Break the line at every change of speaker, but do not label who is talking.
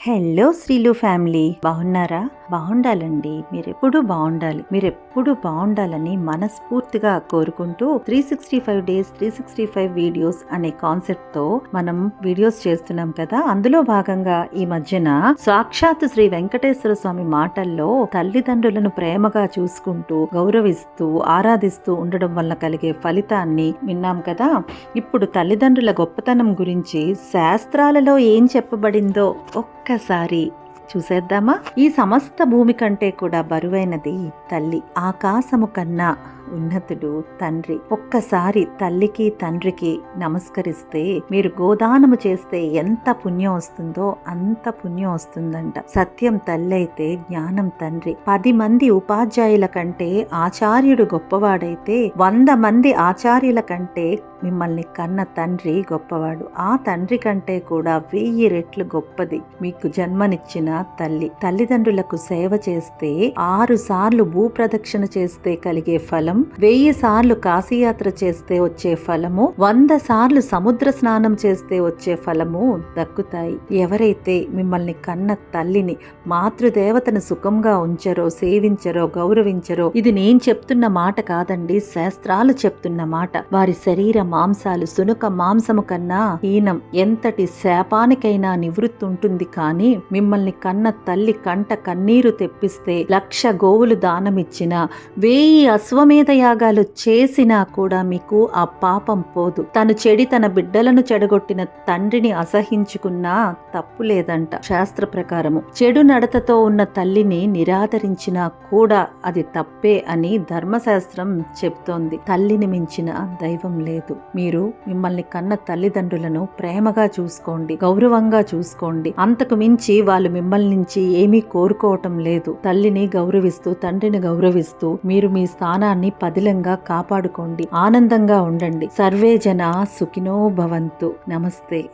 Hello శ్రీలు family, బాగున్నారా? బాగుండాలండి. మీరెప్పుడు బాగుండాలని మనస్ఫూర్తిగా కోరుకుంటూ 365 డేస్ 365 వీడియోస్ అనే కాన్సెప్ట్ తో మనం వీడియోస్ చేస్తున్నాం కదా. అందులో భాగంగా ఈ మధ్యన సాక్షాత్ శ్రీ వెంకటేశ్వర స్వామి మాటల్లో తల్లిదండ్రులను ప్రేమగా చూసుకుంటూ గౌరవిస్తూ ఆరాధిస్తూ ఉండడం వల్ల కలిగే ఫలితాన్ని విన్నాం కదా. ఇప్పుడు తల్లిదండ్రుల గొప్పతనం గురించి శాస్త్రాలలో ఏం చెప్పబడిందో ఒక్కసారి చూసేద్దామా? ఈ సమస్త భూమి కంటే కూడా బరువైనది తల్లి. ఆకాశము కన్నా ఉన్నతుడు తండ్రి. ఒక్కసారి తల్లికి తండ్రికి నమస్కరిస్తే, మీరు గోదానము చేస్తే ఎంత పుణ్యం వస్తుందో అంత పుణ్యం వస్తుందంట. సత్యం తల్లి అయితే జ్ఞానం తండ్రి. 10 మంది ఉపాధ్యాయుల కంటే ఆచార్యుడు గొప్పవాడైతే 100 మంది ఆచార్యుల కంటే మిమ్మల్ని కన్న తండ్రి గొప్పవాడు. ఆ తండ్రి కంటే కూడా 1000 రెట్లు గొప్పది మీకు జన్మనిచ్చిన తల్లి. తల్లిదండ్రులకు సేవ చేస్తే 6 సార్లు భూప్రదక్షిణ చేస్తే కలిగే ఫలం, 1000 సార్లు కాశీయాత్ర చేస్తే వచ్చే ఫలము, 100 సార్లు సముద్ర స్నానం చేస్తే వచ్చే ఫలము దక్కుతాయి. ఎవరైతే మిమ్మల్ని కన్న తల్లిని, మాతృదేవతను సుఖంగా ఉంచరో, సేవించరో, గౌరవించరో, ఇది నేను చెప్తున్న మాట కాదండి, శాస్త్రాలు చెప్తున్న మాట. వారి శరీర మాంసాలు సునక మాంసము కన్నా హీనం. ఎంతటి శాపానికైనా నివృత్తి ఉంటుంది. కానీ మిమ్మల్ని కన్న తల్లి కంట కన్నీరు తెప్పిస్తే 1,00,000 గోవులు దానమిచ్చినా, 1000 అశ్వమేధ యాగాలు చేసినా కూడా మీకు ఆ పాపం పోదు. తను చెడి తన బిడ్డలను చెడగొట్టిన తండ్రిని అసహించుకున్నా తప్పు లేదంట శాస్త్ర ప్రకారము. చెడు నడతతో ఉన్న తల్లిని నిరాదరించినా కూడా అది తప్పే అని ధర్మశాస్త్రం చెప్తోంది. తల్లిని మించిన దైవం లేదు. మీరు మిమ్మల్ని కన్న తల్లిదండ్రులను ప్రేమగా చూసుకోండి, గౌరవంగా చూసుకోండి. అంతకు మించి వాళ్ళు మిమ్మల్ని నుంచి ఏమీ కోరుకోవటం లేదు. తల్లిని గౌరవిస్తూ తండ్రిని గౌరవిస్తూ మీరు మీ స్థానాన్ని పదిలంగా కాపాడుకోండి. ఆనందంగా ఉండండి. సర్వే జన సుఖినో భవంతు. నమస్తే.